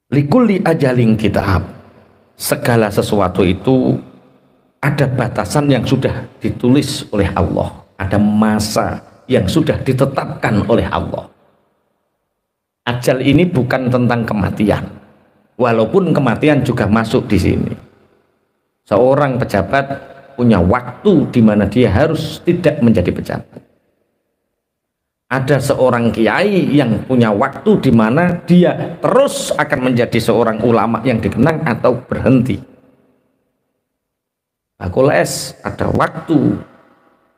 Likulli ajalin kitab. Segala sesuatu itu ada batasan yang sudah ditulis oleh Allah, ada masa yang sudah ditetapkan oleh Allah. Ajal ini bukan tentang kematian, walaupun kematian juga masuk di sini. Seorang pejabat punya waktu di mana dia harus tidak menjadi pejabat. Ada seorang kiai yang punya waktu di mana dia terus akan menjadi seorang ulama yang dikenang atau berhenti. Bakul es ada waktu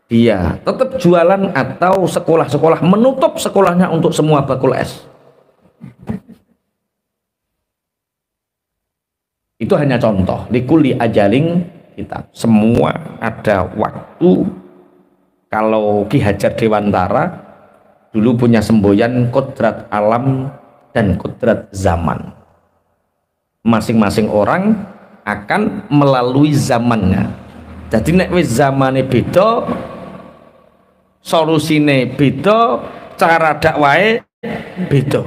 dia tetap jualan atau sekolah-sekolah menutup sekolahnya untuk semua bakul es. Itu hanya contoh. Likulli ajalin kitab. Semua ada waktu. Kalau Ki Hajar Dewantara dulu punya semboyan kodrat alam dan kodrat zaman. Masing-masing orang akan melalui zamannya. Jadi nek wis zamane beda, solusine beda, cara dakwahe beda.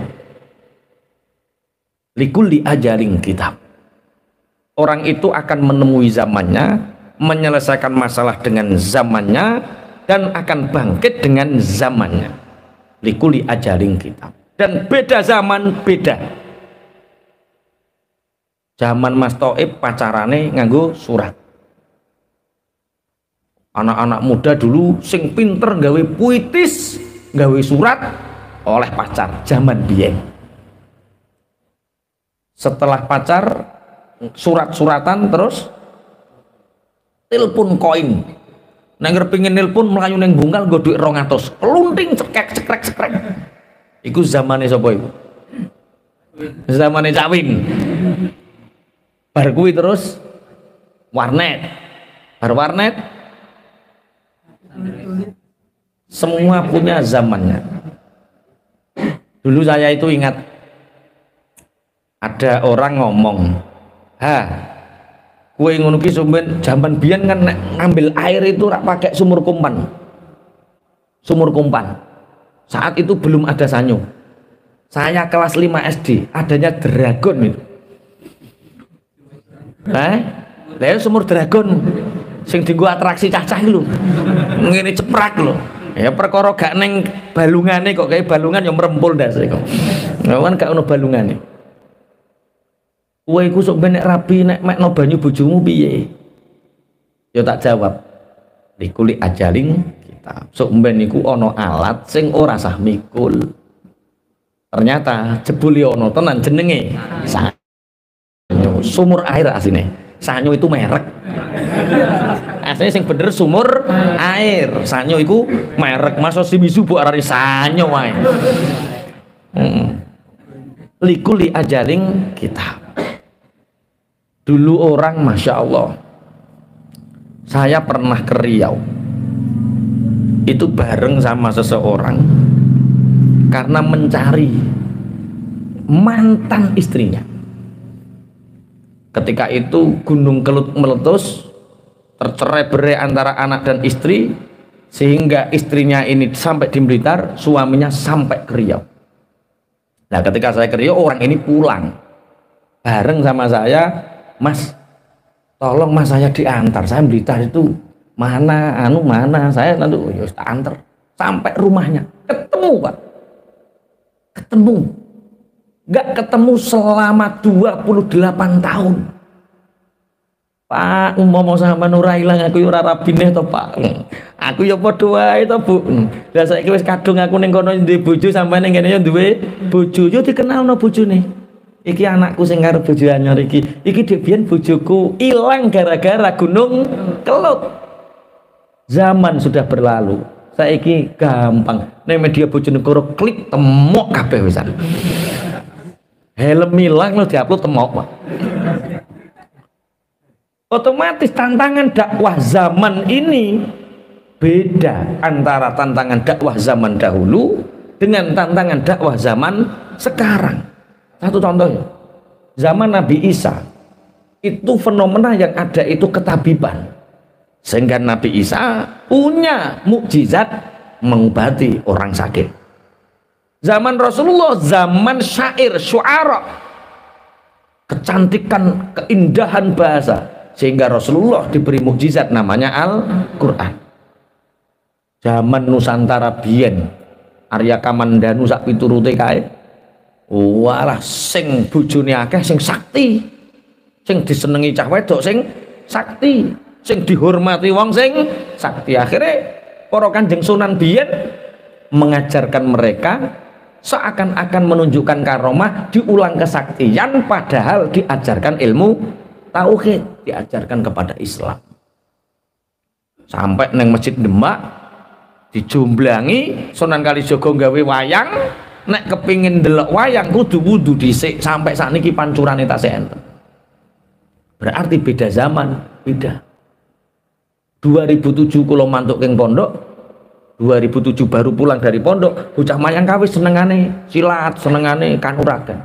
Likulli ajalin kitab. Orang itu akan menemui zamannya, menyelesaikan masalah dengan zamannya, dan akan bangkit dengan zamannya. Likulli ajalin kitab. Dan beda zaman, beda. Zaman Mas Thoib pacarane nganggo surat. Anak-anak muda dulu sing pinter gawe puitis, gawe surat oleh pacar zaman biyen. Setelah pacar surat-suratan terus telepon koin. Nang pengin nelpon melayu neng bungkal nggo dhuwit 200. Kelunting cekrek. Iku zamane sapa iku? Zamane Cawin. Bar kuwi terus warnet. Bar warnet semua punya zamannya. Dulu saya itu ingat ada orang ngomong, kue ngono ki sumben jaman biyen kan nek ngambil air itu rak pakai sumur kumpan. Sumur kumpan. Saat itu belum ada sanyo. Saya kelas 5 SD, adanya dragon itu. Lah sumur dragon sing dienggo atraksi cacah iki lho. Ngene ceprak lho. Ya perkara gak neng balungane kok kayak balungan yang merempul ndase kok. Kan gak ono balungane. Kowe iku sok ben nek rabi nek mekno banyu bojomu piye? Ya tak jawab. Likulli ajalin kitab. Sok ben iku ana alat sing ora sah mikul. Ternyata jebule ana tenan jenenge sanyo. Sumur air asline. Sanyo itu merek. Asline sing bener sumur air. Sanyo iku merek. Masa Shimizu mbok arani sanyo wae. Likulli ajalin kitab. Dulu orang, Masya Allah, saya pernah ke Riau itu bareng sama seseorang karena mencari mantan istrinya. Ketika itu Gunung Kelut meletus, tercerai-berai antara anak dan istri, sehingga istrinya ini sampai di Blitar, suaminya sampai ke Riau. Nah ketika saya ke Riau, orang ini pulang bareng sama saya. Mas, tolong mas saya diantar, saya Blitar itu mana, saya nanti ya antar sampai rumahnya, ketemu Pak, nggak ketemu selama 28 tahun. Pak, mau sama Nurailang aku yo ora rabine to Pak. Aku yo padha wae to Bu. Lah saiki wis kadung aku ning kono duwe bojo sampeyan ning kene yo duwe bojo, yo dikenalno bojone. Iki anakku sing karo bojo anyar iki dhebian bojoku ilang gara-gara Gunung Kelut. Zaman sudah berlalu. Saiki gampang. Nek media Bojonegoro klik temok kabeh wisan. Helm ilang lo diupload temok, Pak. Otomatis tantangan dakwah zaman ini beda antara tantangan dakwah zaman dahulu dengan tantangan dakwah zaman sekarang. Satu contohnya, zaman Nabi Isa itu fenomena yang ada itu ketabiban, sehingga Nabi Isa punya mukjizat mengobati orang sakit. Zaman Rasulullah zaman syair, syuara, kecantikan, keindahan bahasa, sehingga Rasulullah diberi mukjizat namanya Al-Quran. Zaman Nusantara biyen Arya Kamandanu sak piturute kae, walah sing bojone akeh sing sakti, sing disenengi cah wedok sing sakti, sing dihormati wong sing sakti. Akhirnya para Kanjeng Sunan biyen mengajarkan mereka seakan-akan menunjukkan karomah, diulang kesaktian, padahal diajarkan ilmu tauhid, diajarkan kepada Islam. Sampai neng Masjid Demak dijumblangi Sunan Kalijaga gawe wayang, nek kepingin delok wayang kudu wudu dhisik, sampai sakniki pancurane tasih enten. Berarti beda zaman, beda. 2007 kula mantuk king pondok, 2007 baru pulang dari pondok, bocah Mayangkawis senengane silat, senengane kanuragan.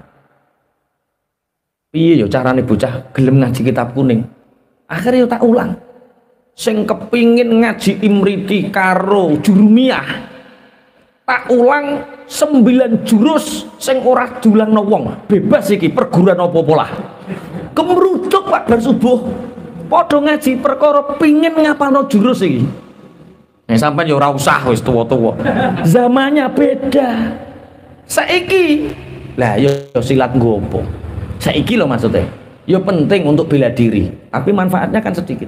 Piye yo carane bocah gelem ngaji kitab kuning? Akhirnya yo tak ulang. Sing kepingin ngaji Imriti karo Jurumiyah, tak ulang 9 jurus sing ora diulangno wong. Bebas iki perguruan apa-apa lah. Kemruduk Pak bar subuh. Padha ngaji perkara pingin ngapalno jurus iki. Nek sampean ya ora usah wis tuwa-tuwa. Zamannya beda. Saiki lah yo silat nggopo. Saiki lho maksudnya. Ya penting untuk bela diri, tapi manfaatnya kan sedikit.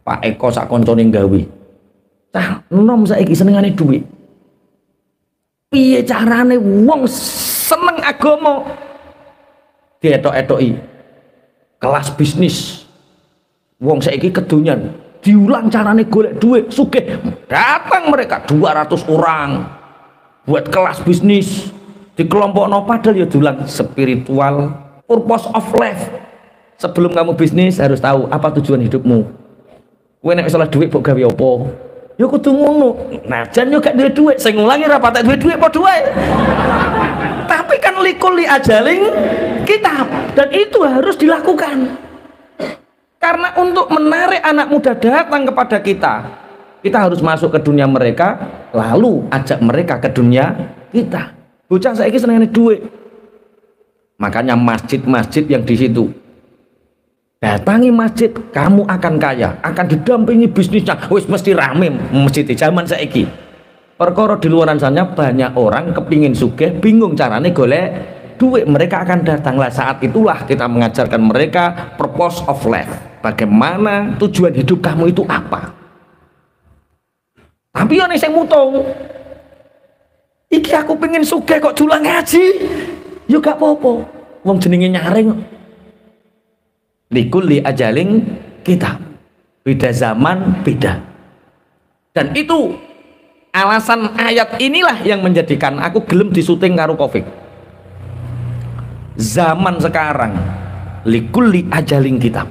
Pak Eko sak koncone gawe. Cah enom saiki senengane duit. Piye carane wong seneng agama dietok-etoki kelas bisnis. Wong saiki kedonyan diulang carane golek duit sugih, datang mereka 200 orang buat kelas bisnis di kelompok padahal ya diulang spiritual purpose of life. Sebelum kamu bisnis harus tahu apa tujuan hidupmu. Kowe nek salah duit mbok gawe apa? Ya kudu ngono. Najan yo gak duwe duit, sing ngulangi ra patek duwe padha wae. Tapi kan likuli ajaling kitab, dan itu harus dilakukan. Karena untuk menarik anak muda datang kepada kita, kita harus masuk ke dunia mereka, lalu ajak mereka ke dunia kita. Bocah saiki senengane duit. Makanya masjid-masjid yang di situ, datangi masjid, kamu akan kaya, akan didampingi bisnisnya, wis mesti rame masjid di zaman saiki. Perkara di luaran sana banyak orang kepingin sugih, bingung carane golek duit, mereka akan datang. Lah saat itulah kita mengajarkan mereka purpose of life. Bagaimana tujuan hidup kamu itu apa? Tapi yang saya mutung, iki aku pengen sugih kok julang ngaji, yuk gak apa-apa. Wong jenenge nyaring. Likulli ajaling kita, beda zaman beda. Dan itu alasan ayat inilah yang menjadikan aku gelem disuting karo Covid. Zaman sekarang likulli ajaling kita.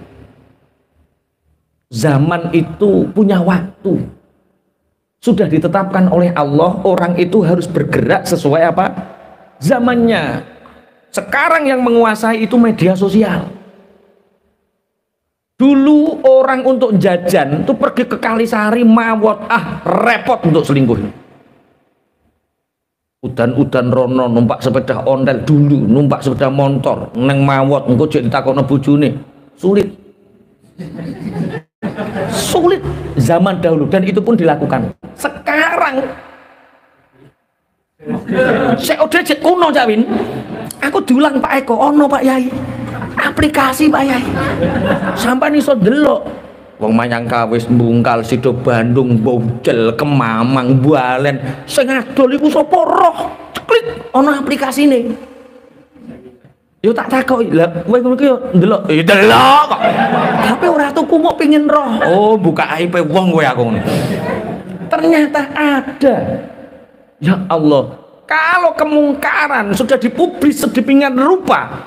Zaman itu punya waktu, sudah ditetapkan oleh Allah, orang itu harus bergerak sesuai apa zamannya. Sekarang yang menguasai itu media sosial. Dulu orang untuk jajan itu pergi ke Kalisari mawon, repot untuk selingkuh. Udan-udan rono numpak sepeda ontel, dulu numpak sepeda motor neng mawon engko jek ditakono bojone sulit. Sulit zaman dahulu, dan itu pun dilakukan. Sekarang saya udah cek kuno Cawin, aku diulang Pak Eko, ono Pak Yai aplikasi Pak Yai sampai iso delok wong Mayangkawis, Bungkal, Sido Bandung, Bojel, Kemamang, Balen, sing adol iku sapa roh, klik ono aplikasine. Yo tak takoki, lha kowe ngono ki yo ndelok. Ya delok kok. Tapi ora tuku mok pengin roh. Oh, buka aib wong kowe aku ngono. Ternyata ada. Ya Allah, kalau kemungkaran sudah dipublis sedemikian rupa,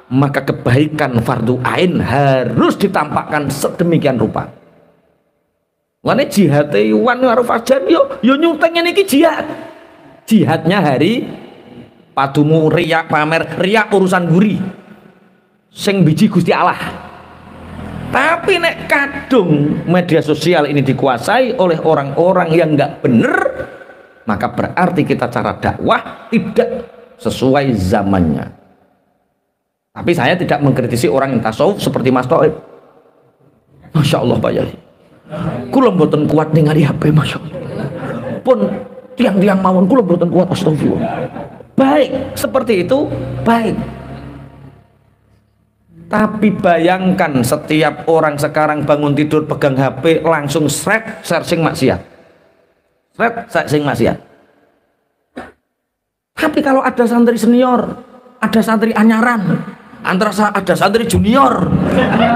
maka kebaikan fardu ain harus ditampakkan sedemikian rupa. Lane jihad Iwan karo Fajar yo nyuting ngene iki jihad. Jihadnya hari padumu riak pamer, riak urusan guri sing biji Gusti Allah. Tapi nek kadung media sosial ini dikuasai oleh orang-orang yang nggak bener, maka berarti kita cara dakwah tidak sesuai zamannya. Tapi saya tidak mengkritisi orang yang tasawuf seperti Mas Toib. Masya Allah Pak Yai, kula mboten kuat ningali HP, Masya Allah. Pun tiang-tiang mawon kula mboten kuat, astagfirullah. Baik, seperti itu baik. Tapi bayangkan setiap orang sekarang bangun tidur pegang HP langsung searching maksiat. Searching maksiat. Tapi kalau ada santri senior, ada santri anyaran, ada santri junior,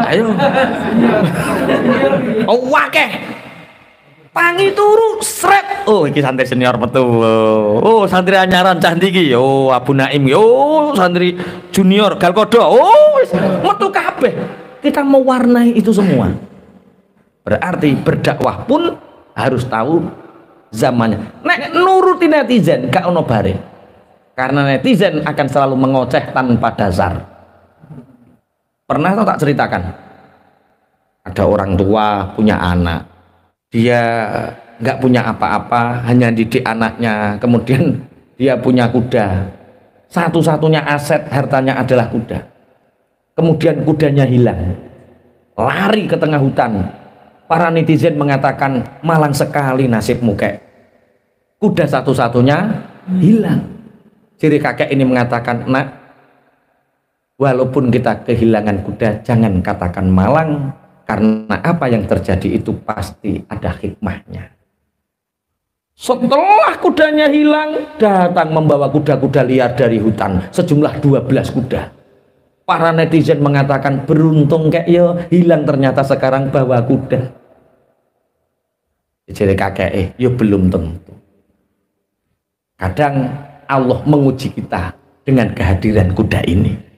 ayo. Oh wakeh. Tangi turu sret. Oh iki santri senior metu. Oh santri anyaran candi iki. Oh Abu Naim. Oh santri junior Galkodo. Oh metu kabeh. Kita mewarnai itu semua. Berarti berdakwah pun harus tahu zamannya. Nek nuruti netizen gak ono bare. Karena netizen akan selalu mengoceh tanpa dasar. Pernah tak ceritakan? Ada orang tua punya anak. Dia nggak punya apa-apa, hanya didik anaknya. Kemudian dia punya kuda. Satu-satunya aset hartanya adalah kuda. Kemudian kudanya hilang. Lari ke tengah hutan. Para netizen mengatakan, malang sekali nasibmu kek. Kuda satu-satunya hilang. Jadi kakek ini mengatakan, nak, walaupun kita kehilangan kuda, jangan katakan malang. Karena apa yang terjadi itu pasti ada hikmahnya. Setelah kudanya hilang, datang membawa kuda-kuda liar dari hutan, sejumlah 12 kuda. Para netizen mengatakan, beruntung kayak yo, hilang ternyata sekarang bawa kuda. Jadi kakek yo belum tentu. Kadang Allah menguji kita dengan kehadiran kuda ini.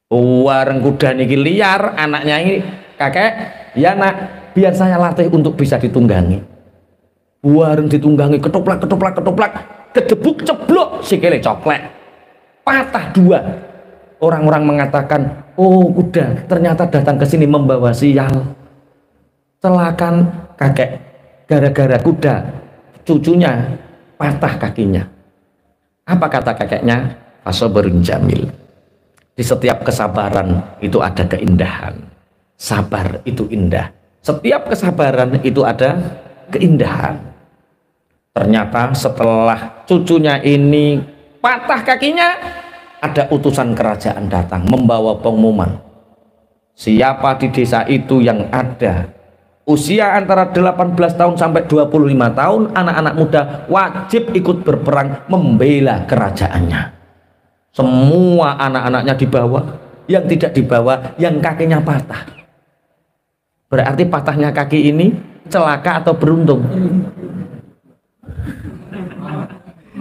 Wareng kuda niki liar, anaknya ini, kakek, ya nak, biar saya latih untuk bisa ditunggangi. Wareng ditunggangi, ketoprak, kedebuk ceblok, sikile coklek, patah 2. Orang-orang mengatakan, oh kuda ternyata datang ke sini membawa sial. Celakan kakek, gara-gara kuda, cucunya patah kakinya. Apa kata kakeknya? Fasoberun jamil. Di setiap kesabaran itu ada keindahan. Sabar itu indah. Setiap kesabaran itu ada keindahan. Ternyata setelah cucunya ini patah kakinya, ada utusan kerajaan datang membawa pengumuman. Siapa di desa itu yang ada usia antara 18 tahun sampai 25 tahun, anak-anak muda wajib ikut berperang membela kerajaannya. Semua anak-anaknya dibawa, yang tidak dibawa, yang kakinya patah. Berarti patahnya kaki ini celaka atau beruntung?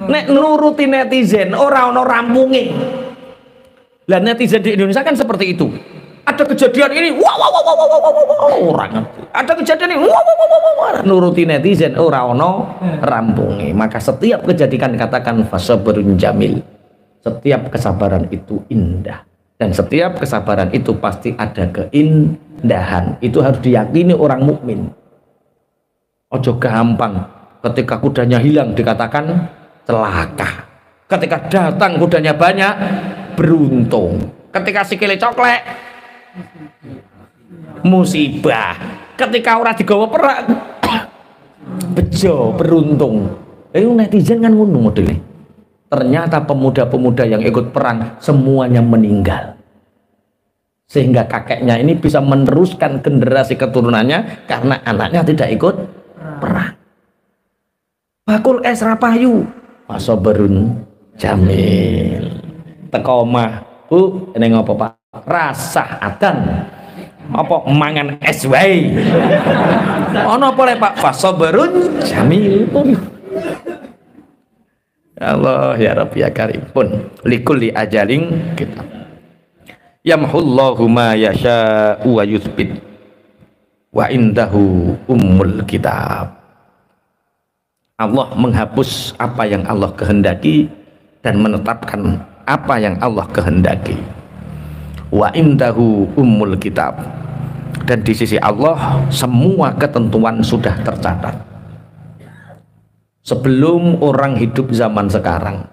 Nek nuruti netizen, orang rampungi. Lah netizen di Indonesia kan seperti itu. Ada kejadian ini, orang. Ada kejadian ini, nuruti netizen, orang rampungi. Maka setiap kejadian katakan fasabrun jamil. Setiap kesabaran itu indah, dan setiap kesabaran itu pasti ada keindahan. Itu harus diyakini orang mukmin. Ojo gampang ketika kudanya hilang dikatakan celaka. Ketika datang kudanya banyak, beruntung. Ketika sikile coklek, musibah. Ketika orang digawa perang, bejo, beruntung. Netizen kan ngono modelnya. Ternyata pemuda-pemuda yang ikut perang semuanya meninggal. Sehingga kakeknya ini bisa meneruskan generasi keturunannya karena anaknya tidak ikut perang. Bakul Esra Payu, fasoberun jamil. Teko omah, Bu, ini ngopo Pak? Rasah adan. Apa mangan es wae. Ono apa le Pak? Fasoberun jamil. Ya Allah ya Rabbi ya Karim. Pun likulli ajalin kitab. Yamhullahu ma yasha'u wa yuthbit wa indahu ummul kitab. Allah menghapus apa yang Allah kehendaki dan menetapkan apa yang Allah kehendaki. Wa indahu ummul kitab. Dan di sisi Allah semua ketentuan sudah tercatat. Sebelum orang hidup zaman sekarang,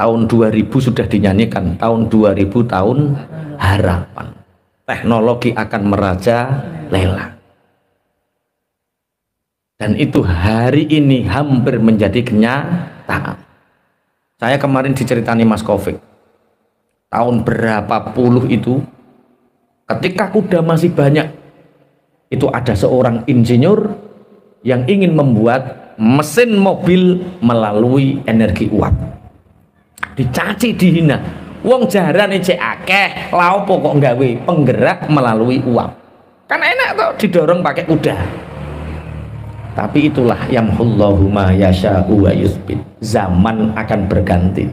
Tahun 2000 sudah dinyanyikan, tahun 2000 tahun harapan. Teknologi akan merajalela. Dan itu hari ini hampir menjadi kenyataan. Saya kemarin diceritani Mas Kofik, tahun berapa puluh itu, ketika kuda masih banyak, itu ada seorang insinyur yang ingin membuat mesin mobil melalui energi uap. Dicaci, dihina. Wong jarane cek akeh, lha opo kok nggawe penggerak melalui uap? Kan enak toh didorong pakai kuda. Tapi itulah yamhullahu ma yasha'u wa yusbit. Zaman akan berganti.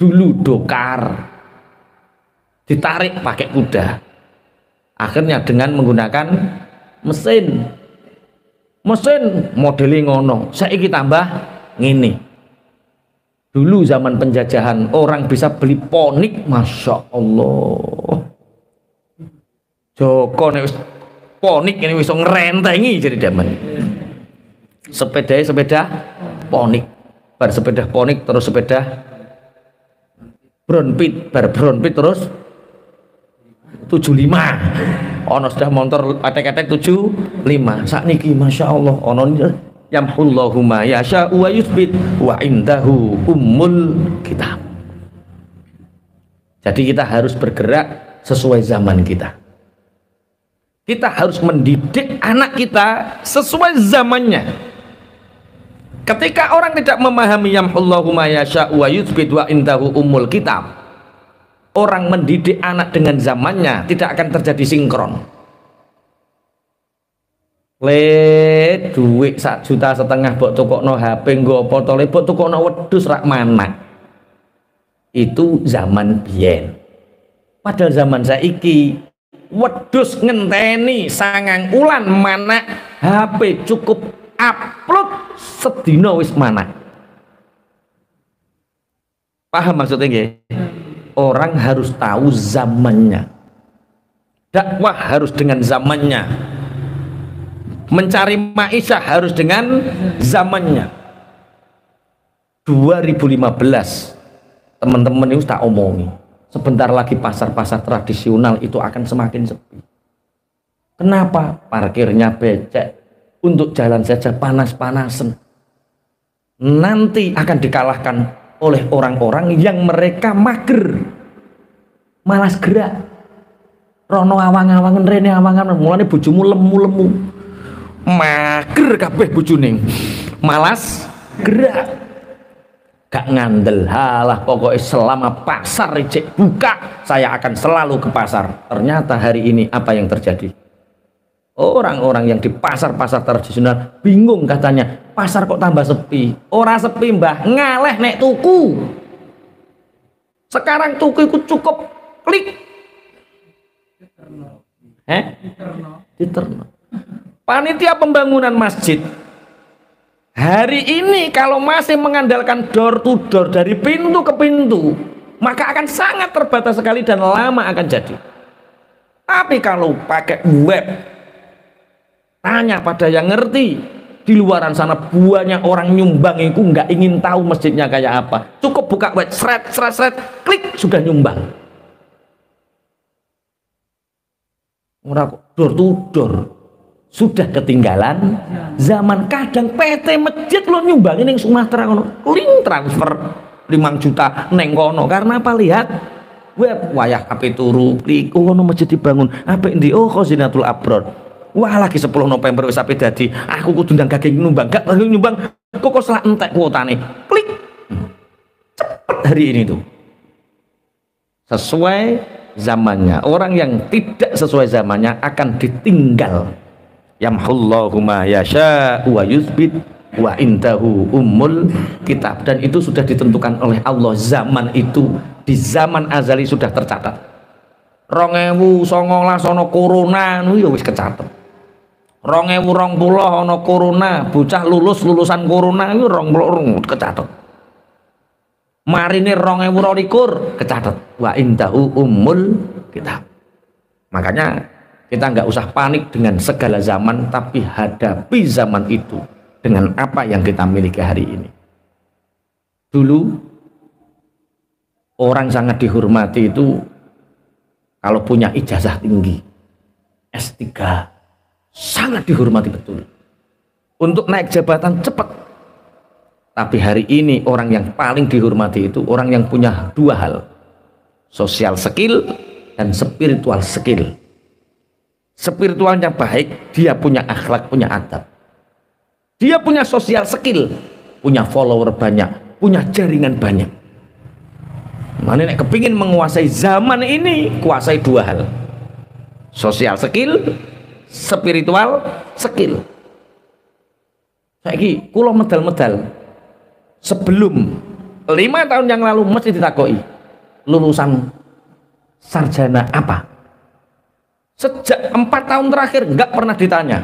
Dulu dokar ditarik pakai kuda. Akhirnya dengan menggunakan mesin modeling ngono. Saiki tambah ngene. Dulu zaman penjajahan orang bisa beli ponik, masya Allah. Joko nek wis ponik ini wis ngrentengi jadi zaman. Sepeda ponik, bar sepeda ponik terus sepeda Brompit, bar Brompit terus 75. Ono sudah motor atek-atek 75. Sakniki masya Allah ono yamhullahu ma yasha'u wa yusbit wa indahu ummul kitab. Jadi kita harus bergerak sesuai zaman kita. Kita harus mendidik anak kita sesuai zamannya. Ketika orang tidak memahami yamhullahu ma yasha'u wa yusbit wa indahu ummul kitab, orang mendidik anak dengan zamannya tidak akan terjadi sinkron. Duit 1,5 juta buat tukokno HP nggo apa to le buat tukokno wedhus rak manak. Itu zaman biyen. Padahal zaman saiki wedhus ngenteni 9 wulan manak, HP cukup upload sedina wis manak. Paham maksudnya nggih? Orang harus tahu zamannya. Dakwah harus dengan zamannya. Mencari maisha harus dengan zamannya. 2015 teman-teman itu tak omongi, sebentar lagi pasar-pasar tradisional itu akan semakin sepi. Kenapa? Parkirnya becek, untuk jalan saja panas-panasan. Nanti akan dikalahkan oleh orang-orang yang mereka mager, malas gerak. Rono awang-awangan, rene awangan, mulane bojomu lemu-lemu. Mager kabeh bojone, malas gerak, gak ngandel. Halah pokoknya selama pasar rejek buka saya akan selalu ke pasar. Ternyata hari ini apa yang terjadi? Orang-orang yang di pasar-pasar tradisional bingung, katanya pasar kok tambah sepi. Ora sepi mbah, ngaleh nek tuku. Sekarang tuku ikut cukup klik diterno. Panitia pembangunan masjid hari ini kalau masih mengandalkan door to door, dari pintu ke pintu, maka akan sangat terbatas sekali dan lama akan jadi. Tapi kalau pakai web, tanya pada yang ngerti. Di luaran sana banyak orang nyumbang, itu nggak ingin tahu masjidnya kayak apa, cukup buka web, seret, klik sudah nyumbang. Ora kok door to door. Sudah ketinggalan zaman. Kadang PT masjid lo nyumbangin yang Sumatera kono, link transfer 5 juta neng kono. Karena apa? Lihat web, wayah ape turu klik, oh kono masjid dibangun ape ndi, oh Khazinatul Abror. Wah lagi 10 November wis ape dadi, aku kudu ndang gageng nyumbang, gak nyumbang kok selak entek kuotane, klik. Cepet hari ini tuh sesuai zamannya. Orang yang tidak sesuai zamannya akan ditinggal. Yamhullahu ma yasha'u wa yusbit wa indahu ummul kitab. Dan itu sudah ditentukan oleh Allah. Zaman itu di zaman azali sudah tercatat. 2019 ana corona ya wis kecatet. 2020 ana corona, bocah lulusan corona itu 20 kecatet. Marine 2022 kecatet wa indahu ummul kitab. Makanya kita nggak usah panik dengan segala zaman, tapi hadapi zaman itu dengan apa yang kita miliki hari ini. Dulu Orang sangat dihormati itu kalau punya ijazah tinggi, S3, sangat dihormati betul. Untuk naik jabatan cepat. Tapi hari ini orang yang paling dihormati itu orang yang punya dua hal, social skill dan spiritual skill. Spiritualnya baik, dia punya akhlak, punya adab. Dia punya social skill, punya follower banyak, punya jaringan banyak. Mana nek kepingin menguasai zaman ini, kuasai dua hal, social skill, spiritual skill. Saiki kula medal-medal sebelum 5 tahun yang lalu mesti ditakoi lulusan sarjana apa. Sejak 4 tahun terakhir nggak pernah ditanya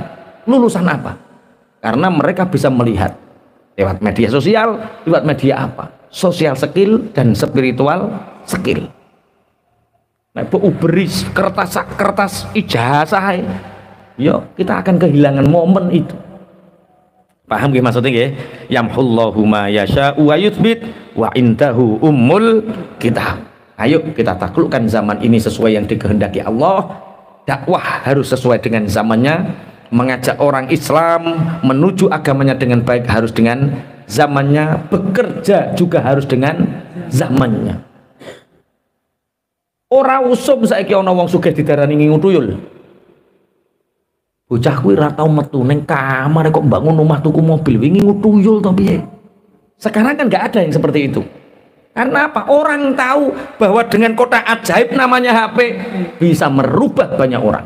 lulusan apa, karena mereka bisa melihat lewat media sosial, lewat media apa, social skill dan spiritual skill. Nah, beri kertas ijazah, yo kita akan kehilangan momen itu. Paham gak maksudnya ya? Yamhullahu ma yasha'u wa yuthbit wa indahu ummul kitab. Ayo kita taklukkan zaman ini sesuai yang dikehendaki Allah. Dakwah harus sesuai dengan zamannya. Mengajak orang Islam menuju agamanya dengan baik harus dengan zamannya. Bekerja juga harus dengan zamannya. Ora usum saiki ana wong sugih didarani ngingu tuyul. Bocah kuwi ra tau metu ning kamar kok bangun rumah tuku mobil wingi ngutuyul to piye. Sekarang kan nggak ada yang seperti itu. Karena apa? Orang tahu bahwa dengan kotak ajaib namanya HP bisa merubah banyak orang.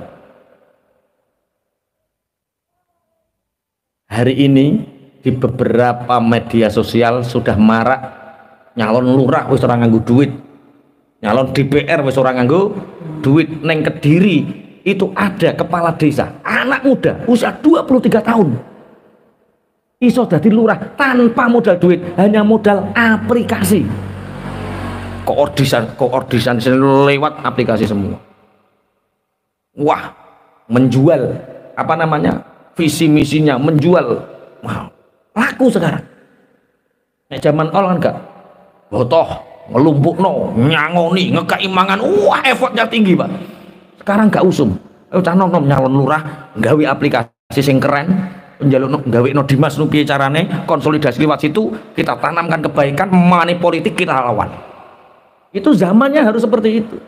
Hari ini di beberapa media sosial sudah marak nyalon lurah wis ora nganggo duit. Nyalon DPR wis ora nganggo duit. Neng Kediri itu ada kepala desa, anak muda, usia 23 tahun. Iso dadi lurah tanpa modal duit, hanya modal aplikasi. Koordinasi lewat aplikasi semua. Wah, menjual apa namanya? Visi misinya menjual. Wow, laku sekarang. Nek zaman orang enggak. Botoh, ngelumpukno, nyangoni, ngekei mangan, wah effortnya tinggi, Pak. Sekarang gak usum, cah nom nyalon lurah, gawe aplikasi sing keren, njaluk gawe no Dimas nu piye carane, konsolidasi lewat situ, kita tanamkan kebaikan, money politik kita lawan. Itu zamannya harus seperti itu.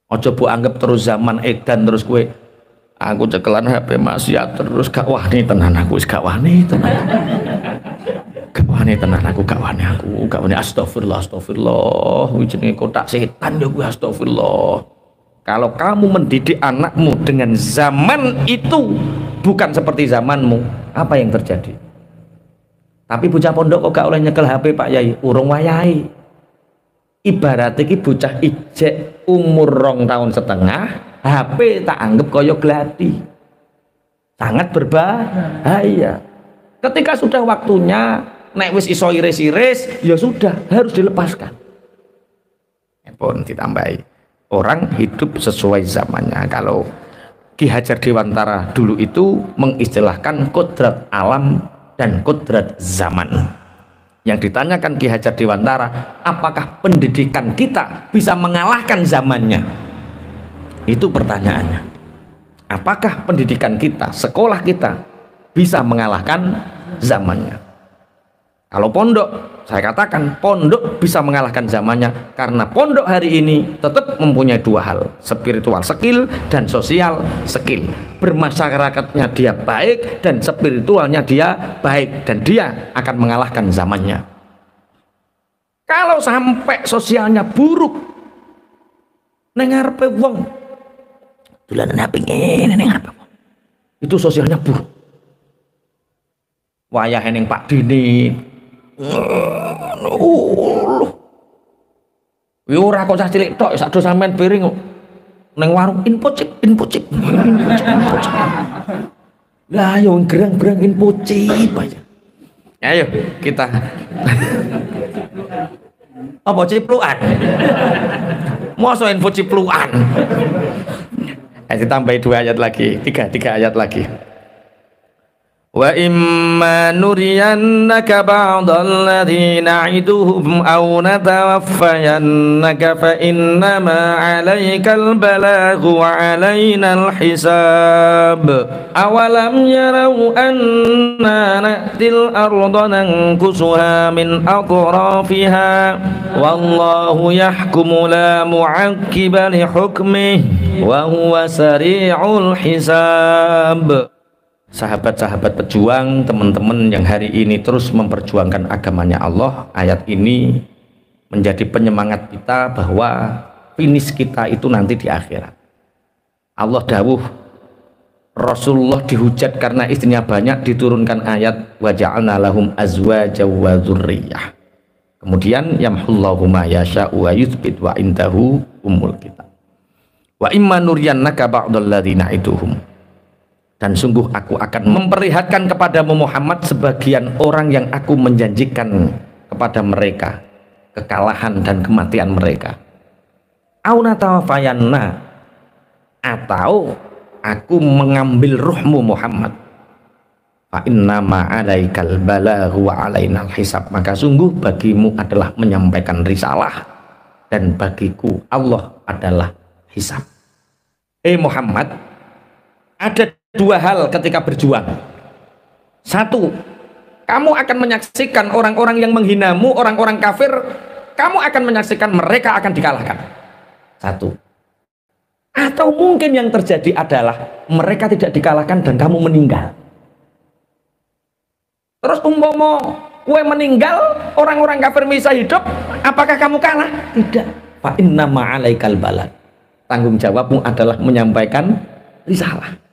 Ojo bu anggap terus zaman edan terus kue, aku cekelan HP maksiat terus gak wani tenan aku, gak wani tenan. Gak wani tenan aku, gak wani astagfirullah, jenenge kotak setan ya gue astagfirullah. Kalau kamu mendidik anakmu dengan zaman itu bukan seperti zamanmu, apa yang terjadi? Tapi bocah pondok kok gak oleh nyekel HP Pak Yai, urung wayahe. Ibarat iki bocah ijek umur 2,5 tahun, HP tak anggap koyo gladi. Sangat berbahaya. Ketika sudah waktunya nek wis iso iris-iris, ya sudah harus dilepaskan. Pun ditambahi. Orang hidup sesuai zamannya. Kalau Ki Hajar Dewantara dulu itu mengistilahkan kodrat alam dan kodrat zaman. Yang ditanyakan Ki Hajar Dewantara, apakah pendidikan kita bisa mengalahkan zamannya? Itu pertanyaannya. Apakah pendidikan kita, sekolah kita bisa mengalahkan zamannya? Kalau pondok, saya katakan pondok bisa mengalahkan zamannya, karena pondok hari ini tetap mempunyai dua hal, spiritual skill dan sosial skill. Bermasyarakatnya dia baik dan spiritualnya dia baik, dan dia akan mengalahkan zamannya. Kalau sampai sosialnya buruk, neng ngarepe wong dolanan HP ngene neng ngarepe wong, itu sosialnya buruk. Wayahe ning Pak Dini yo ora kok cah cilik tok sak do sampean piring ning warung input cip. Lah yo gerang-gerang input cip aja. Ayo kita apa cipluan? Mosok input cipluan. Ayo tambahi 2 ayat lagi, 3 ayat lagi. Wa imma nuriyannaka ba'dal ladzi na'iduhum aw natawaffayannaka fa innama 'alaikal balaghu wa 'alainal hisab. Awalam yarau anna na'til arda nankusuha min atrafiha wallahu yahkumu la mu'aqqiba li hukmihi wa huwa sari'ul hisab. Sahabat-sahabat pejuang, teman-teman yang hari ini terus memperjuangkan agamanya Allah, ayat ini menjadi penyemangat kita bahwa finish kita itu nanti di akhirat. Allah dawuh, Rasulullah dihujat karena istrinya banyak, diturunkan ayat wa ja'alna lahum azwaja wa dzurriyyah. Kemudian yamhullahu ma yasha'u wa yuthbit wa indahu ummul kitab. Wa imma nuriyannaka ba'dal ladzina iduhum. Dan sungguh aku akan memperlihatkan kepadamu Muhammad sebagian orang yang aku menjanjikan kepada mereka kekalahan dan kematian mereka. Auna tawafayanna, atau aku mengambil ruhmu Muhammad. Fa inna ma 'alaikal balaghu wa 'alainal hisab. Maka sungguh bagimu adalah menyampaikan risalah dan bagiku Allah adalah hisab. Muhammad, ada dua hal ketika berjuang. Satu, kamu akan menyaksikan orang-orang yang menghinamu, orang-orang kafir, kamu akan menyaksikan mereka akan dikalahkan. Satu. Atau mungkin yang terjadi adalah mereka tidak dikalahkan dan kamu meninggal. Terus umpama kue meninggal, orang-orang kafir bisa hidup, apakah kamu kalah? Tidak. Fa inna ma'alaikal balad. Tanggung jawabmu adalah menyampaikan risalah.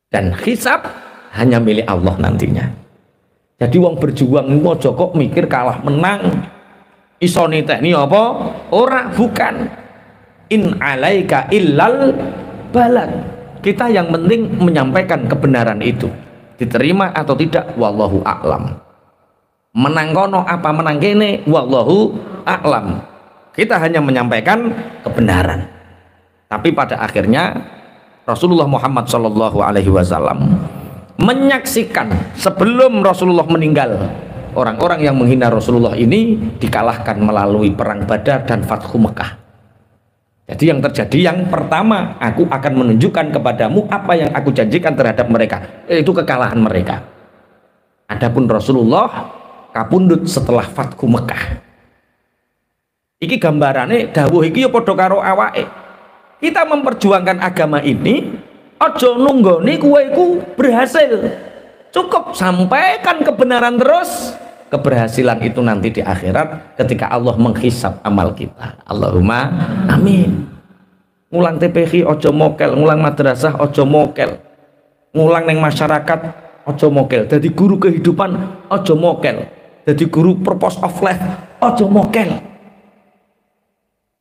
Dan hisab hanya milik Allah nantinya. Jadi wong berjuang ini ojo kok mikir kalah menang, iso niteni apa? Ora, bukan. In alaika illal balad. Kita yang penting menyampaikan kebenaran itu, diterima atau tidak wallahu a'lam. Menang kono apa menang kene wallahu a'lam. Kita hanya menyampaikan kebenaran. Tapi pada akhirnya Rasulullah Muhammad Shallallahu Alaihi Wasallam menyaksikan sebelum Rasulullah meninggal, orang-orang yang menghina Rasulullah ini dikalahkan melalui perang Badar dan Fathu Mekah. Jadi yang terjadi yang pertama, aku akan menunjukkan kepadamu apa yang aku janjikan terhadap mereka, yaitu kekalahan mereka. Adapun Rasulullah kapundhut setelah Fathu Mekah. Iki gambarane dawuh iki ya padha karo awake. Kita memperjuangkan agama ini, ojo nunggoni kueku berhasil. Cukup sampaikan kebenaran terus. Keberhasilan itu nanti di akhirat ketika Allah menghisab amal kita. Allahumma amin. Ngulang TPQ ojo mokel, ngulang madrasah ojo mokel, ngulang neng masyarakat ojo mokel. Jadi guru kehidupan ojo mokel, jadi guru purpose of life ojo mokel.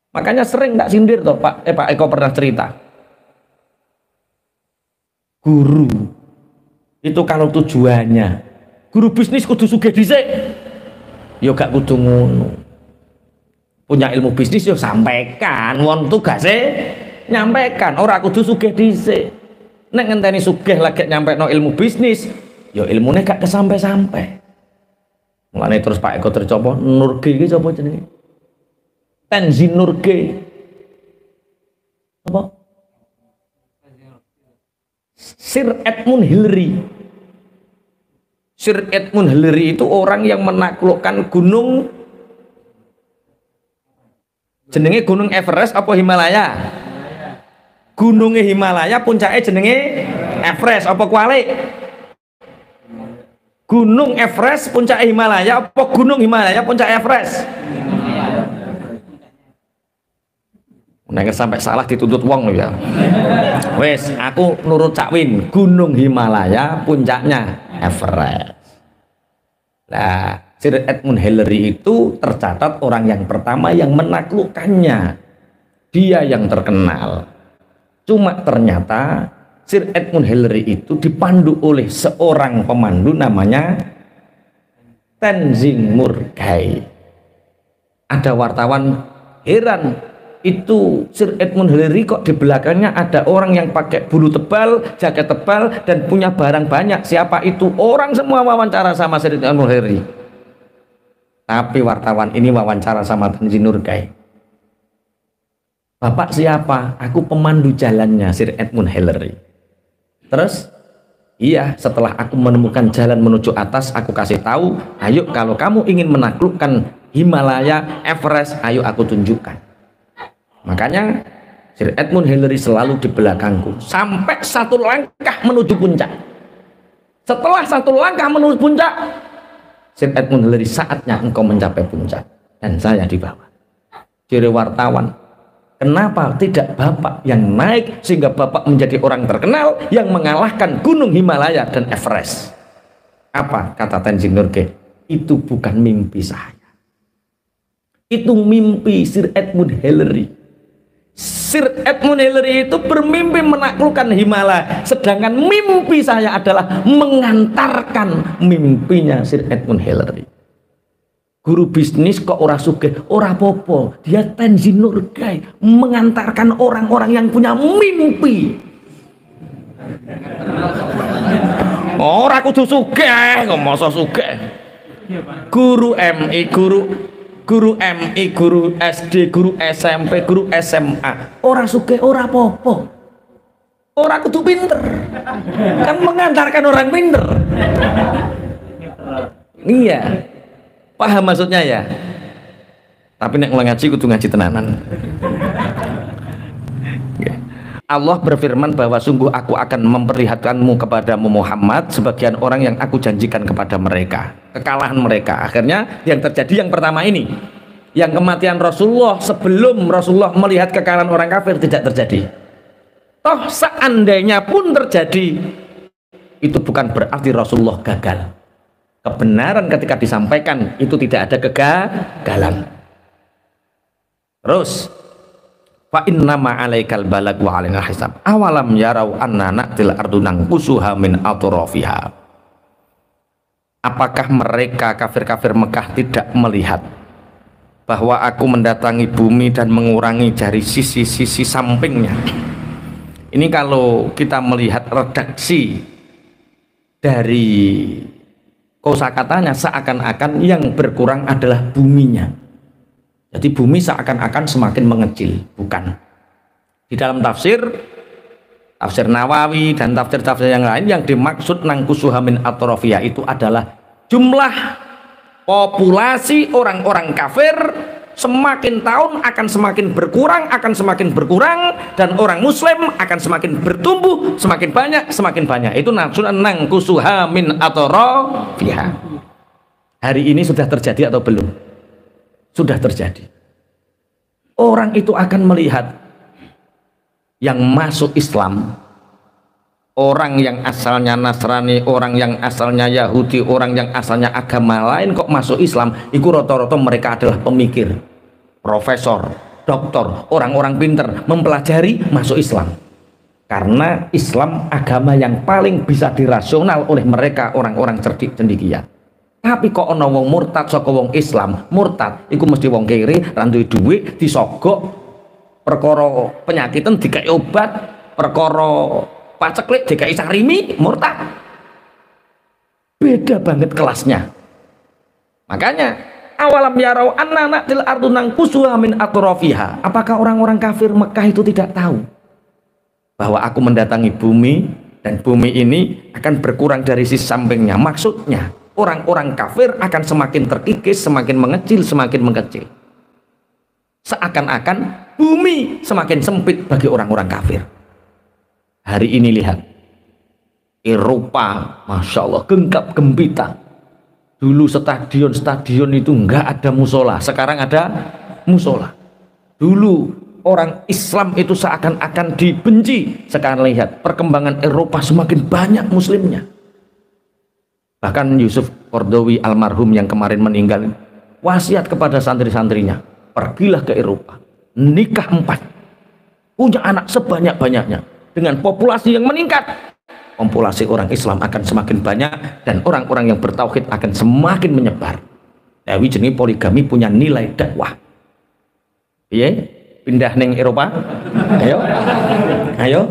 Makanya sering tak sindir toh Pak Eko pernah cerita, guru itu kalau tujuannya guru bisnis kudu sugih dhisik, yo gak kudu ngono. Punya ilmu bisnis yo sampaikan, wong tugase nyampaikan, ora kudu sugih dhisik. Nek ngenteni sugih lagi nyampekno ilmu bisnis, yo ilmune gak kesampe-sampe. Mulane terus Pak Eko tercoba Nurge iki sapa jenenge? Tenzin Nurge apa? Sir Edmund Hillary. Sir Edmund Hillary itu orang yang menaklukkan gunung, jenenge Gunung Everest apa Himalaya? Gunungnya Himalaya puncaknya jenenge Everest apa kualik? Gunung Everest puncak Himalaya apa Gunung Himalaya puncak Everest? Nek sampai salah dituntut wong ya. Wes, aku nurut Cak Win, Gunung Himalaya puncaknya Everest. Nah, Sir Edmund Hillary itu tercatat orang yang pertama yang menaklukkannya. Dia yang terkenal. Cuma ternyata Sir Edmund Hillary itu dipandu oleh seorang pemandu namanya Tenzin Nurge. Ada wartawan heran, itu Sir Edmund Hillary kok di belakangnya ada orang yang pakai bulu tebal, jaket tebal, dan punya barang banyak. Siapa itu? Orang semua wawancara sama Sir Edmund Hillary. Tapi wartawan ini wawancara sama Tenzin Norgay. Bapak siapa? Aku pemandu jalannya Sir Edmund Hillary. Terus, iya, setelah aku menemukan jalan menuju atas, aku kasih tahu, ayo kalau kamu ingin menaklukkan Himalaya, Everest, ayo aku tunjukkan. Makanya Sir Edmund Hillary selalu di belakangku sampai satu langkah menuju puncak. Setelah satu langkah menuju puncak, Sir Edmund Hillary, saatnya engkau mencapai puncak, dan saya di bawah. Jadi wartawan, kenapa tidak Bapak yang naik sehingga Bapak menjadi orang terkenal yang mengalahkan Gunung Himalaya dan Everest? Apa kata Tenzin Norgay? Itu bukan mimpi saya, itu mimpi Sir Edmund Hillary. Sir Edmund Hillary itu bermimpi menaklukkan Himalaya, sedangkan mimpi saya adalah mengantarkan mimpinya Sir Edmund Hillary. Guru bisnis kok ora sugih, ora popo, dia Tenzin Norgay mengantarkan orang-orang yang punya mimpi. Ora kudu sugih, kok masa sugih. Guru MI, guru MI, guru SD, guru SMP, guru SMA, ora sugih, ora popo, ora kudu pinter, kan mengantarkan orang pinter. Iya, paham maksudnya ya? Tapi nek ngaji kudu ngaji tenanan. Allah berfirman bahwa sungguh aku akan memperlihatkanmu kepadamu Muhammad sebagian orang yang aku janjikan kepada mereka, kekalahan mereka. Akhirnya yang terjadi yang pertama ini, yang kematian Rasulullah sebelum Rasulullah melihat kekalahan orang kafir tidak terjadi. Toh seandainya pun terjadi, itu bukan berarti Rasulullah gagal. Kebenaran ketika disampaikan itu tidak ada kegagalan. Terus fa innama alaikal balag wa alaina hisab awalam yarau anna na'til ardu nanqusuha min atrafiha. Apakah mereka kafir-kafir Mekah tidak melihat bahwa aku mendatangi bumi dan mengurangi dari sisi-sisi sampingnya? Ini kalau kita melihat redaksi dari kosakatanya, seakan-akan yang berkurang adalah buminya. Jadi bumi seakan-akan semakin mengecil, bukan. Di dalam tafsir Nawawi dan tafsir-tafsir yang lain, yang dimaksud nangkusuha min atrofiyah itu adalah jumlah populasi orang-orang kafir semakin tahun akan semakin berkurang, dan orang muslim akan semakin bertumbuh, semakin banyak. Itu maksud nangkusuha min atrofiyah. Hari ini sudah terjadi atau belum? Sudah terjadi. Orang itu akan melihat yang masuk Islam, orang yang asalnya Nasrani, orang yang asalnya Yahudi, orang yang asalnya agama lain kok masuk Islam. Itu rata-rata mereka adalah pemikir, profesor, doktor, orang-orang pinter, mempelajari, masuk Islam. Karena Islam agama yang paling bisa dirasional oleh mereka, orang-orang cerdik cendekia. Tapi kok ana wong murtad saka wong Islam, murtad iku mesti wong kiri, ra duwe dhuwit, disogok, perkara penyakitan dikai obat, perkara paceklik dikai sarimi, murtad. Beda banget kelasnya. Makanya awalam yarau anna na'til ardu nanqusuha min atrafiha. Apakah orang-orang kafir Mekah itu tidak tahu bahwa aku mendatangi bumi dan bumi ini akan berkurang dari sisi sampingnya? Maksudnya orang-orang kafir akan semakin terkikis, semakin mengecil. Seakan-akan bumi semakin sempit bagi orang-orang kafir. Hari ini lihat, Eropa, Masya Allah, genggap gempita. Dulu stadion itu enggak ada musola, sekarang ada musola. Dulu orang Islam itu seakan-akan dibenci, sekarang lihat perkembangan Eropa semakin banyak muslimnya. Bahkan Yusuf Qaradawi almarhum yang kemarin meninggal wasiat kepada santri-santrinya, pergilah ke Eropa, nikah 4, punya anak sebanyak-banyaknya. Dengan populasi yang meningkat, populasi orang Islam akan semakin banyak dan orang-orang yang bertauhid akan semakin menyebar. Dewi jenis poligami punya nilai dakwah. Iya, pindah ning Eropa? Ayo. Ayo.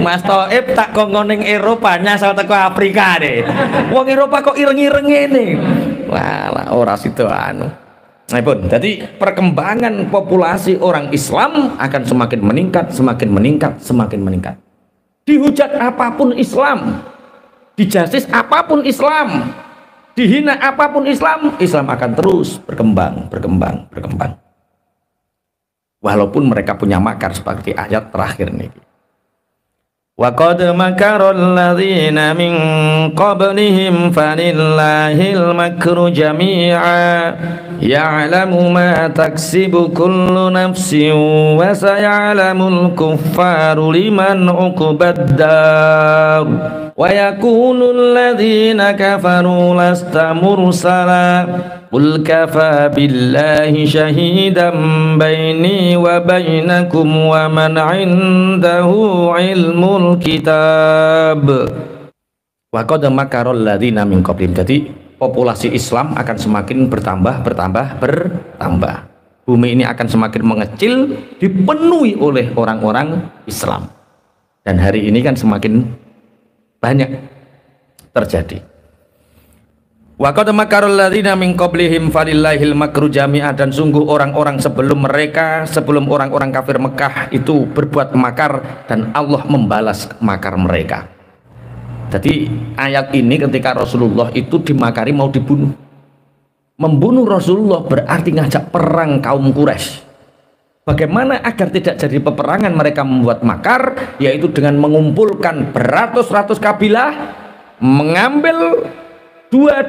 Mas Toib tak kongkon ning Eropa nyasal teko Afrika deh. Wong Eropa kok ireng-ireng ngene. Walah ora sido anu. Nah pun, jadi perkembangan populasi orang Islam akan semakin meningkat, semakin meningkat, semakin meningkat. Dihujat apapun Islam, dijasis apapun Islam, dihina apapun Islam, Islam akan terus berkembang, berkembang, berkembang. Walaupun mereka punya makar seperti ayat terakhir ini. Wa qad makara alladziina min qablihim falillahil makru jami'a ya'lamu ma taksibu kullu nafsin wa sayalamul kuffaru liman 'uqbad dar wa yaqulul ladziina kafaru lasta mursala qul kafa billahi shahidan baini wa bainakum wa man 'indahu ilmul kitab. Wa qad makara alladziina min qablihim. Jadi populasi Islam akan semakin bertambah. Bumi ini akan semakin mengecil, dipenuhi oleh orang-orang Islam. Dan hari ini kan semakin banyak terjadi. Wa qad makara alladziina min qablihim falillahil makru jami'a. Dan sungguh orang-orang sebelum mereka, sebelum orang-orang kafir Mekah itu berbuat makar dan Allah membalas makar mereka. Jadi ayat ini ketika Rasulullah itu dimakari mau dibunuh. Membunuh Rasulullah berarti ngajak perang kaum Quraisy. Bagaimana agar tidak jadi peperangan, mereka membuat makar, yaitu dengan mengumpulkan beratus-ratus kabilah, mengambil dua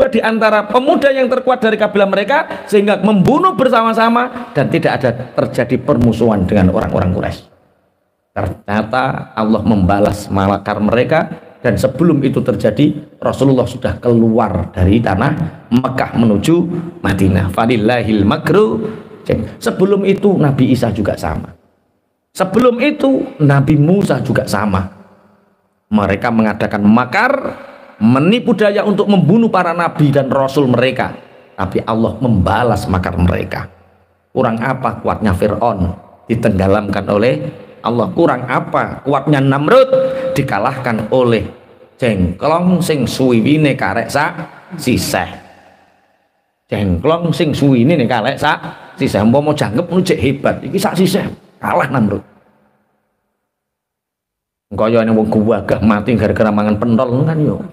di antara pemuda yang terkuat dari kabilah mereka, sehingga membunuh bersama-sama dan tidak ada terjadi permusuhan dengan orang-orang Quraisy. Ternyata Allah membalas makar mereka. Dan sebelum itu terjadi, Rasulullah sudah keluar dari tanah Mekah menuju Madinah. Falillahil makru. Sebelum itu Nabi Isa juga sama. Sebelum itu Nabi Musa juga sama. Mereka mengadakan makar, menipu daya untuk membunuh para nabi dan rasul mereka. Tapi Allah membalas makar mereka. Kurang apa kuatnya Fir'aun, ditenggelamkan oleh Allah. Kurang apa kuatnya Namrud, dikalahkan oleh jengklong sing suwiwine karek sak siseh. Jengklong sing suwine karek sak siseh. Umpama jangkep nu cek hebat, iki sak siseh kalah Namrud. Kaya ning wong gagah mati gara-gara mangan pentol kan yo.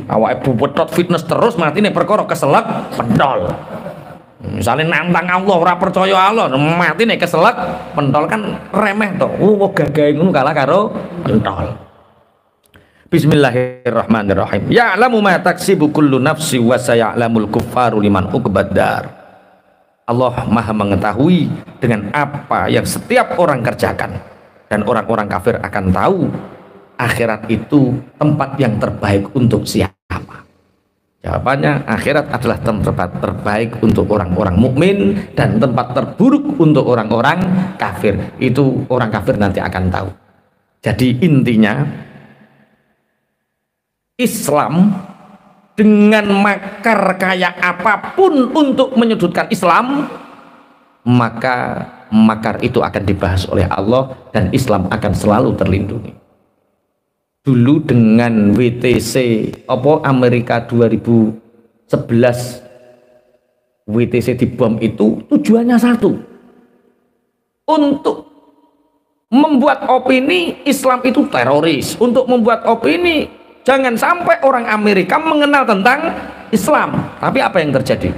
Awake bubetot fitness terus matine perkara keselak pentol. Misalnya nantang Allah ora percaya Allah mati nek keselak pentol kan remeh to. Gagah ngono kalah karo pentol. Bismillahirrahmanirrahim. Ya'lamu ma taksibu kullu nafsi wa sayalamul kuffaru liman uqbad dar. Allah Maha mengetahui dengan apa yang setiap orang kerjakan, dan orang-orang kafir akan tahu akhirat itu tempat yang terbaik untuk siapa. Jawabannya, akhirat adalah tempat terbaik untuk orang-orang mukmin dan tempat terburuk untuk orang-orang kafir. Itu orang kafir nanti akan tahu. Jadi intinya, Islam dengan makar kayak apapun untuk menyudutkan Islam, maka makar itu akan dibahas oleh Allah dan Islam akan selalu terlindungi. Dulu dengan WTC Amerika 2011, WTC dibom itu tujuannya satu, untuk membuat opini Islam itu teroris, untuk membuat opini jangan sampai orang Amerika mengenal tentang Islam. Tapi apa yang terjadi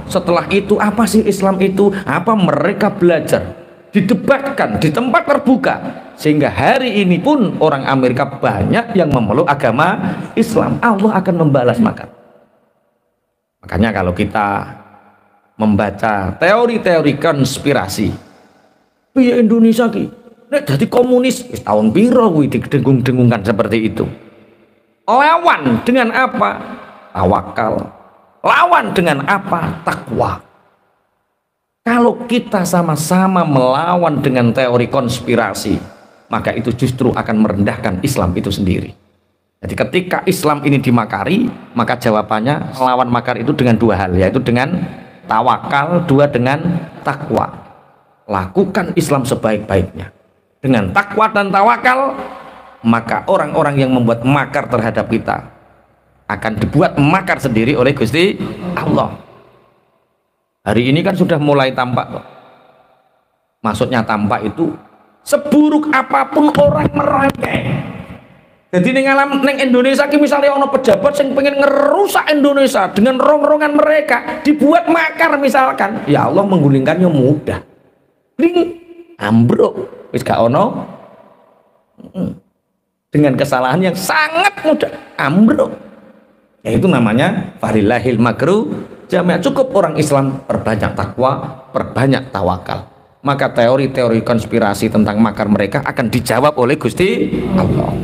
setelah itu? Apa sih Islam itu? Apa mereka belajar, didebatkan di tempat terbuka, sehingga hari ini pun orang Amerika banyak yang memeluk agama Islam. Allah akan membalas makar. Makanya kalau kita membaca teori-teori konspirasi, ya Indonesia ki nek dadi komunis tahun piro kuwi didengung-dengungkan seperti itu. Lawan dengan apa? Tawakal. Lawan dengan apa? Takwa. Kalau kita sama-sama melawan dengan teori konspirasi, maka itu justru akan merendahkan Islam itu sendiri. Jadi ketika Islam ini dimakari, maka jawabannya melawan makar itu dengan dua hal, yaitu dengan tawakal, dua dengan takwa. Lakukan Islam sebaik-baiknya. Dengan takwa dan tawakal, maka orang-orang yang membuat makar terhadap kita akan dibuat makar sendiri oleh Gusti Allah. Hari ini kan sudah mulai tampak. Maksudnya tampak itu seburuk apapun orang merangkai. Jadi ning alam ning Indonesia ki misalnya ono pejabat yang pengen ngerusak Indonesia dengan rong-rongan mereka, dibuat makar misalkan, ya Allah menggulingkannya mudah. Ling ambruk wis gak ono. Dengan kesalahan yang sangat mudah ambruk. Ya itu namanya farillahil makru jami'ah. Cukup orang Islam perbanyak takwa, perbanyak tawakal, maka teori-teori konspirasi tentang makar mereka akan dijawab oleh Gusti Allah.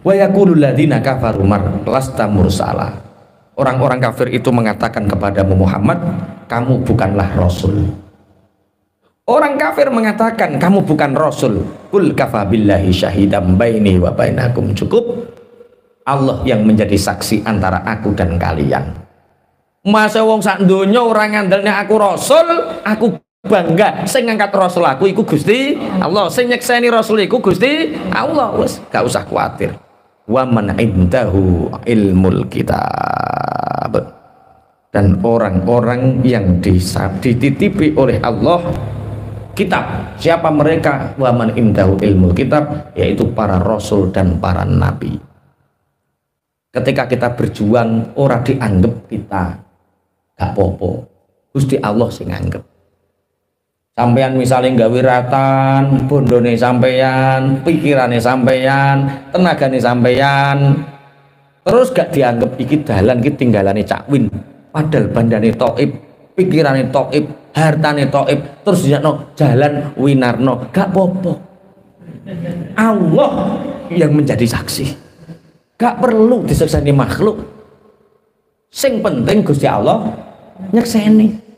Wa yaqulul ladzina kafaru lasta mursala. Orang-orang kafir itu mengatakan kepadamu Muhammad, kamu bukanlah rasul. Orang kafir mengatakan kamu bukan rasul. Qul kafa billahi syahidam baini wa bainakum. Cukup Allah yang menjadi saksi antara aku dan kalian. Masa wong sak donya orang ngandelne aku rasul, aku bangga. Sing ngangkat rasul aku iku Gusti Allah, sing nyekseni rasul iku Gusti Allah. Wes gak usah khawatir. Wa man indahu ilmul kitab. Dan orang-orang yang dititipi oleh Allah kitab. Siapa mereka? Wa man indahu ilmul kitab, yaitu para rasul dan para nabi. Ketika kita berjuang ora dianggap kita gak popo, Gusti Allah sing nganggep. Sampeyan misalnya gawe ratan, bondone sampeyan, pikirane sampeyan, tenagane sampeyan, terus gak dianggap iki dalan iki tinggalane Cak Win, padahal bandane Thaib, pikirane Thaib, hartane Thaib, terus dinyakno jalan Winarno, gak popo. Allah yang menjadi saksi. Gak perlu disekseni makhluk. Sing penting Gusti Allah nyekseni.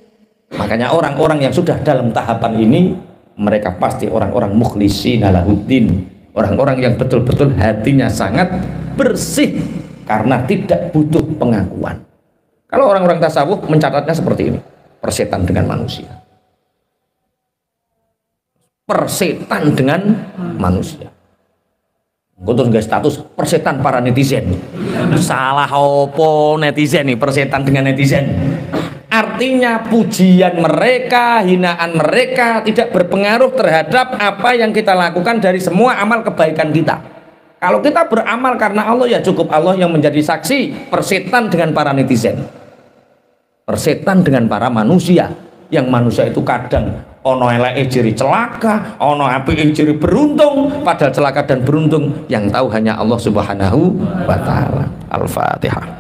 Makanya orang-orang yang sudah dalam tahapan ini, mereka pasti orang-orang mukhlishina lahuddin, orang-orang yang betul-betul hatinya sangat bersih karena tidak butuh pengakuan. Kalau orang-orang tasawuf mencatatnya seperti ini, persetan dengan manusia, persetan dengan manusia. Terus nggak status persetan para netizen. Salah opo netizen nih, persetan dengan netizen. Artinya pujian mereka, hinaan mereka tidak berpengaruh terhadap apa yang kita lakukan dari semua amal kebaikan kita. Kalau kita beramal karena Allah, ya cukup Allah yang menjadi saksi. Persetan dengan para netizen, persetan dengan para manusia, yang manusia itu kadang ono eleke jiri celaka, ono apike jiri beruntung, padahal celaka dan beruntung yang tahu hanya Allah Subhanahu wa taala. Al-Fatihah.